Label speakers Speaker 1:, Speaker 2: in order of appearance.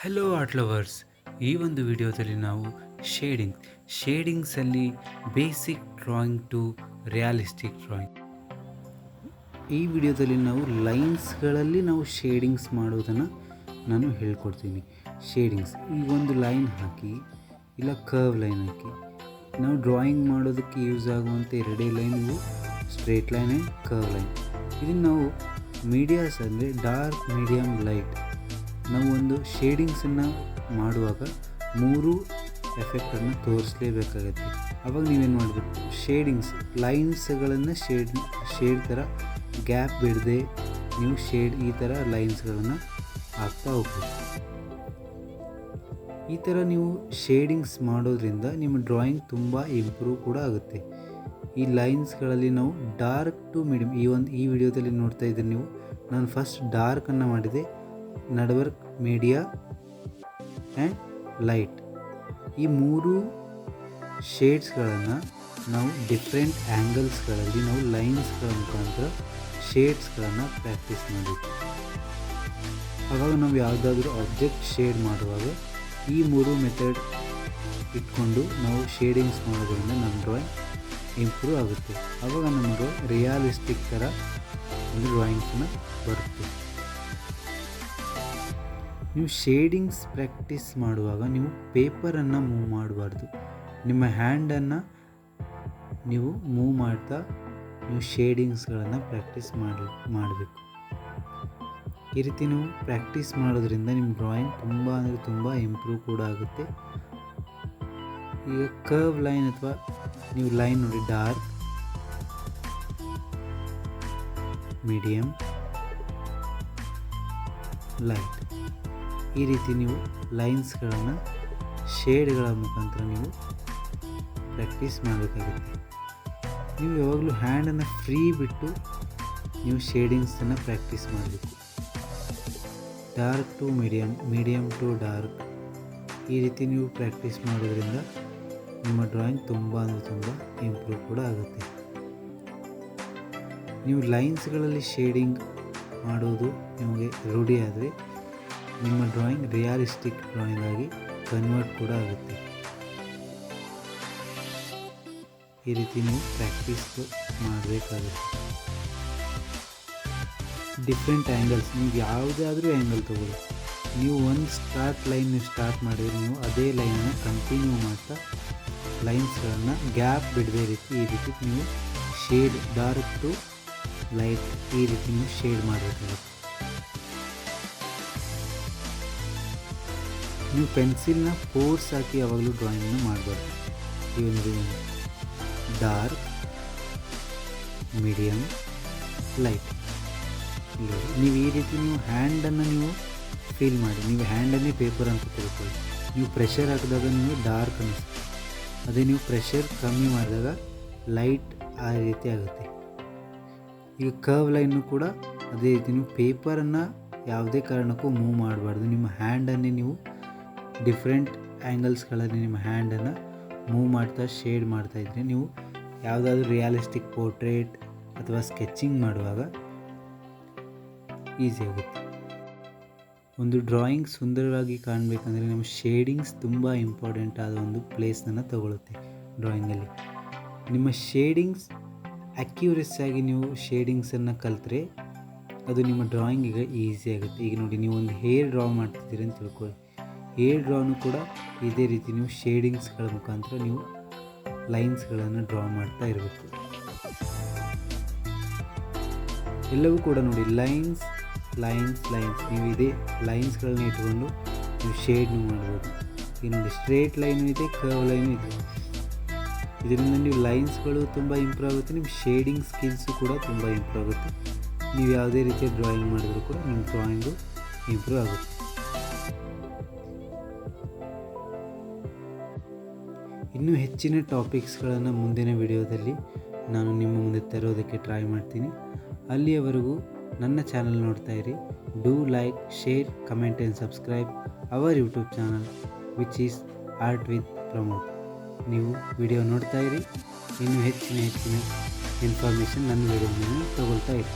Speaker 1: Hello art lovers. ಈ ಒಂದು ವಿಡಿಯೋದಲ್ಲಿ ನಾವು ಶೇಡಿಂಗ್ಸಲ್ಲಿ basic drawing to realistic drawing. ಈ ವಿಡಿಯೋದಲ್ಲಿ ನಾವು ಲೈನ್ಸ್ಗಳಲ್ಲಿ ನಾವು ಶೇಡಿಂಗ್ಸ್ ಮಾಡೋದನ್ನು ನಾನು ಹೇಳ್ಕೊಡ್ತೀನಿ. ಶೇಡಿಂಗ್ಸ್ ಈ ಒಂದು ಲೈನ್ ಹಾಕಿ ಇಲ್ಲ ಕರ್ವ್ ಲೈನ್ ಹಾಕಿ ನಾವು ಡ್ರಾಯಿಂಗ್ ಮಾಡೋದಕ್ಕೆ ಯೂಸ್ ಆಗುವಂಥ ಎರಡೇ ಲೈನ್ ಇವು, straight line and curve line. ಇದನ್ನು ನಾವು ಮೀಡಿಯಾಸ್ ಅಂದರೆ ಡಾರ್ಕ್, ಮೀಡಿಯಮ್, ಲೈಟ್. ನಾವು ಒಂದು ಶೇಡಿಂಗ್ಸನ್ನು ಮಾಡುವಾಗ 3 ಎಫೆಕ್ಟನ್ನು ತೋರಿಸಲೇಬೇಕಾಗತ್ತೆ. ಆವಾಗ ನೀವೇನು ಮಾಡಬೇಕು, ಶೇಡಿಂಗ್ಸ್ ಲೈನ್ಸ್ಗಳನ್ನು ಶೇಡ್ ಥರ ಗ್ಯಾಪ್ ಬಿಡದೆ ನೀವು ಈ ಥರ ಲೈನ್ಸ್ಗಳನ್ನು ಹಾಕ್ತಾ ಹೋಗ್ಬೇಕು. ಈ ಥರ ನೀವು ಶೇಡಿಂಗ್ಸ್ ಮಾಡೋದ್ರಿಂದ ನಿಮ್ಮ ಡ್ರಾಯಿಂಗ್ ತುಂಬ ಇಂಪ್ರೂವ್ ಕೂಡ ಆಗುತ್ತೆ. ಈ ಲೈನ್ಸ್ಗಳಲ್ಲಿ ನಾವು ಡಾರ್ಕ್ ಟು ಮೀಡಿಯಮ್, ಈ ವಿಡಿಯೋದಲ್ಲಿ ನೋಡ್ತಾ ಇದ್ದೀರಿ ನೀವು, ನಾನು ಫಸ್ಟ್ ಡಾರ್ಕನ್ನು ಮಾಡಿದೆ, ನಡ್ವರ್ಕ್ ಮೀಡಿಯಾ ಆ್ಯಂಡ್ ಲೈಟ್. ಈ 3 ಶೇಡ್ಸ್ಗಳನ್ನು ನಾವು ಡಿಫ್ರೆಂಟ್ ಆ್ಯಂಗಲ್ಸ್ಗಳಲ್ಲಿ ನಾವು ಲೈನ್ಸ್ಗಳ ಮುಖಾಂತರ ಶೇಡ್ಸ್ಗಳನ್ನು ಪ್ರಾಕ್ಟೀಸ್ ಮಾಡಬೇಕು. ಆವಾಗ ನಾವು ಯಾವುದಾದ್ರೂ ಆಬ್ಜೆಕ್ಟ್ ಶೇಡ್ ಮಾಡುವಾಗ ಈ 3 ಮೆಥಡ್ ಇಟ್ಕೊಂಡು ನಾವು ಶೇಡಿಂಗ್ಸ್ ಮಾಡೋದ್ರಿಂದ ನಮ್ಮ ಡ್ರಾಯಿಂಗ್ ಇಂಪ್ರೂವ್ ಆಗುತ್ತೆ. ಆವಾಗ ನಮಗೆ ರಿಯಾಲಿಸ್ಟಿಕ್ ಥರ ಒಂದು ಡ್ರಾಯಿಂಗ್ಸನ್ನು ಬರುತ್ತೆ. ನೀವು ಶೇಡಿಂಗ್ಸ್ ಪ್ರಾಕ್ಟೀಸ್ ಮಾಡುವಾಗ ನೀವು ಪೇಪರನ್ನು ಮೂವ್ ಮಾಡಬಾರ್ದು, ನಿಮ್ಮ ಹ್ಯಾಂಡನ್ನು ನೀವು ಮೂವ್ ಮಾಡ್ತಾ ನೀವು ಶೇಡಿಂಗ್ಸ್ಗಳನ್ನು ಪ್ರಾಕ್ಟೀಸ್ ಮಾಡಬೇಕು. ಈ ರೀತಿ ನೀವು ಪ್ರಾಕ್ಟೀಸ್ ಮಾಡೋದ್ರಿಂದ ನಿಮ್ಮ ಡ್ರಾಯಿಂಗ್ ತುಂಬ ಅಂದರೆ ತುಂಬ ಇಂಪ್ರೂವ್ ಕೂಡ ಆಗುತ್ತೆ. ಈಗ ಕರ್ವ್ ಲೈನ್ ಅಥವಾ ನೀವು ಲೈನ್ ನೋಡಿ, ಡಾರ್ಕ್, ಮೀಡಿಯಮ್, ಲೈಟ್, ಈ ರೀತಿ ನೀವು ಲೈನ್ಸ್ಗಳನ್ನು ಶೇಡ್ಗಳ ಮುಖಾಂತರ ನೀವು ಪ್ರಾಕ್ಟೀಸ್ ಮಾಡಬೇಕಾಗುತ್ತೆ. ನೀವು ಯಾವಾಗಲೂ ಹ್ಯಾಂಡನ್ನು ಫ್ರೀ ಬಿಟ್ಟು ನೀವು ಶೇಡಿಂಗ್ಸನ್ನು ಪ್ರಾಕ್ಟೀಸ್ ಮಾಡಬೇಕು. Dark to medium, medium to dark, ಈ ರೀತಿ ನೀವು ಪ್ರಾಕ್ಟೀಸ್ ಮಾಡೋದ್ರಿಂದ ನಿಮ್ಮ ಡ್ರಾಯಿಂಗ್ ತುಂಬ ಅಂದರೆ ತುಂಬ ಇಂಪ್ರೂವ್ ಕೂಡ ಆಗುತ್ತೆ. ನೀವು ಲೈನ್ಸ್ಗಳಲ್ಲಿ ಶೇಡಿಂಗ್ ಮಾಡೋದು ನಿಮಗೆ ರೂಢಿ ಆದರೆ ನಿಮ್ಮ ಡ್ರಾಯಿಂಗ್ ರಿಯಾಲಿಸ್ಟಿಕ್ ಡ್ರಾಯಿಂಗ್ ಆಗಿ ಕನ್ವರ್ಟ್ ಕೂಡ ಆಗುತ್ತೆ. ಈ ರೀತಿ ನೀವು ಪ್ರಾಕ್ಟೀಸ್ ಮಾಡಬೇಕಾಗುತ್ತೆ. ಡಿಫ್ರೆಂಟ್ ಆ್ಯಂಗಲ್ಸ್, ನೀವು ಯಾವುದಾದ್ರೂ ಆ್ಯಂಗಲ್ ತೊಗೊಳ್ಳಿ. ನೀವು ಒಂದು ಲೈನ್ ಸ್ಟಾರ್ಟ್ ಮಾಡಿದರೆ ನೀವು ಅದೇ ಲೈನನ್ನು ಕಂಟಿನ್ಯೂ ಮಾಡ್ತಾ ಲೈನ್ಸ್ಗಳನ್ನು ಗ್ಯಾಪ್ ಬಿಡದೇ ಈ ರೀತಿ ನೀವು ಶೇಡ್ ಡಾರ್ಕ್ ಟು ಲೈಟ್ ಈ ರೀತಿ ನೀವು ಶೇಡ್ ಮಾಡಬೇಕಾಗುತ್ತೆ. ನೀವು ಪೆನ್ಸಿಲ್ನ ಫೋರ್ಸ್ ಹಾಕಿ ಯಾವಾಗಲೂ ಡ್ರಾಯಿಂಗನ್ನು ಮಾಡಬಾರ್ದು. ಈ ಒಂದು ಡಾರ್ಕ್, ಮೀಡಿಯಮ್, ಲೈಟ್, ನೀವು ಈ ರೀತಿ ನೀವು ಹ್ಯಾಂಡನ್ನು ನೀವು ಫೀಲ್ ಮಾಡಿ. ನೀವು ಹ್ಯಾಂಡನ್ನೇ ಪೇಪರ್ ಅಂತ ತಿಳ್ಕೊಳ್ಳಿ. ನೀವು ಪ್ರೆಷರ್ ಹಾಕಿದಾಗ ನೀವು ಡಾರ್ಕ್ ಅನ್ನಿಸುತ್ತೆ, ಅದೇ ನೀವು ಪ್ರೆಷರ್ ಕಮ್ಮಿ ಮಾಡಿದಾಗ ಲೈಟ್ ಆ ರೀತಿ ಆಗುತ್ತೆ. ಈಗ ಕರ್ವ್ ಲೈನು ಕೂಡ ಅದೇ ರೀತಿ ನೀವು ಪೇಪರನ್ನು ಯಾವುದೇ ಕಾರಣಕ್ಕೂ ಮೂವ್ ಮಾಡಬಾರ್ದು. ನಿಮ್ಮ ಹ್ಯಾಂಡನ್ನೇ ನೀವು ಡಿಫ್ರೆಂಟ್ ಆ್ಯಂಗಲ್ಸ್ಗಳಲ್ಲಿ ನಿಮ್ಮ ಹ್ಯಾಂಡನ್ನು ಮೂವ್ ಮಾಡ್ತಾ ಶೇಡ್ ಮಾಡ್ತಾಯಿದ್ರೆ ನೀವು ಯಾವುದಾದ್ರೂ ರಿಯಾಲಿಸ್ಟಿಕ್ ಪೋರ್ಟ್ರೇಟ್ ಅಥವಾ ಸ್ಕೆಚಿಂಗ್ ಮಾಡುವಾಗ ಈಸಿ ಆಗುತ್ತೆ. ಒಂದು ಡ್ರಾಯಿಂಗ್ ಸುಂದರವಾಗಿ ಕಾಣಬೇಕಂದ್ರೆ ನಮ್ಮ ಶೇಡಿಂಗ್ಸ್ ತುಂಬ ಇಂಪಾರ್ಟೆಂಟ್ ಆದ ಒಂದು ಪ್ಲೇಸನ್ನು ತಗೊಳ್ಳುತ್ತೆ ಡ್ರಾಯಿಂಗಲ್ಲಿ. ನಿಮ್ಮ ಶೇಡಿಂಗ್ಸ್ ಅಕ್ಯುರೇಸಿಯಾಗಿ ನೀವು ಶೇಡಿಂಗ್ಸನ್ನು ಕಲಿತ್ರೆ ಅದು ನಿಮ್ಮ ಡ್ರಾಯಿಂಗಿಗೆ ಈಸಿ ಆಗುತ್ತೆ. ಈಗ ನೋಡಿ, ನೀವು ಒಂದು ಹೇರ್ ಡ್ರಾ ಮಾಡ್ತಿದ್ದೀರಿ ಅಂತ ತಿಳ್ಕೊಳ್ಳಿ. ಹೇರ್ ಡ್ರಾನು ಕೂಡ ಇದೇ ರೀತಿ ನೀವು ಶೇಡಿಂಗ್ಸ್ಗಳ ಮುಖಾಂತರ ನೀವು ಲೈನ್ಸ್ಗಳನ್ನು ಡ್ರಾ ಮಾಡ್ತಾ ಇರಬೇಕು. ಎಲ್ಲವೂ ಕೂಡ ನೋಡಿ, ಲೈನ್ಸ್, ನೀವು ಇದೇ ಲೈನ್ಸ್ಗಳನ್ನ ಇಟ್ಕೊಂಡು ನೀವು ಶೇಡ್ನು ಮಾಡ್ಬೋದು. ಈಗ ನೋಡಿ, ಸ್ಟ್ರೇಟ್ ಲೈನು ಇದೆ, ಕರ್ವ್ ಲೈನು ಇದೆ. ಇದರಿಂದ ನೀವು ಲೈನ್ಸ್ಗಳು ತುಂಬ ಇಂಪ್ರೂವ್ ಆಗುತ್ತೆ, ನಿಮ್ಮ ಶೇಡಿಂಗ್ ಸ್ಕಿಲ್ಸು ಕೂಡ ತುಂಬ ಇಂಪ್ರೂವ್ ಆಗುತ್ತೆ. ನೀವು ಯಾವುದೇ ರೀತಿಯ ಡ್ರಾಯಿಂಗ್ ಮಾಡಿದರೂ ಕೂಡ ನಿಮ್ಮ ಡ್ರಾಯಿಂಗು ಇಂಪ್ರೂವ್ ಆಗುತ್ತೆ. ಇನ್ನೂ ಹೆಚ್ಚಿನ ಟಾಪಿಕ್ಸ್ಗಳನ್ನು ಮುಂದಿನ ವಿಡಿಯೋದಲ್ಲಿ ನಾನು ನಿಮ್ಮ ಮುಂದೆ ತರೋದಕ್ಕೆ ಟ್ರೈ ಮಾಡ್ತೀನಿ. ಅಲ್ಲಿಯವರೆಗೂ ನನ್ನ ಚಾನಲ್ ನೋಡ್ತಾ ಇರಿ. Do like, share, comment and subscribe our YouTube channel which is art with Pramod. ನೀವು ವಿಡಿಯೋ ನೋಡ್ತಾ ಇರಿ, ಇನ್ನೂ ಹೆಚ್ಚಿನ ಇನ್ಫಾರ್ಮೇಷನ್ ನನ್ನ ವಿಡಿಯೋದಿಂದ ತಗೊಳ್ತಾ ಇರಿ.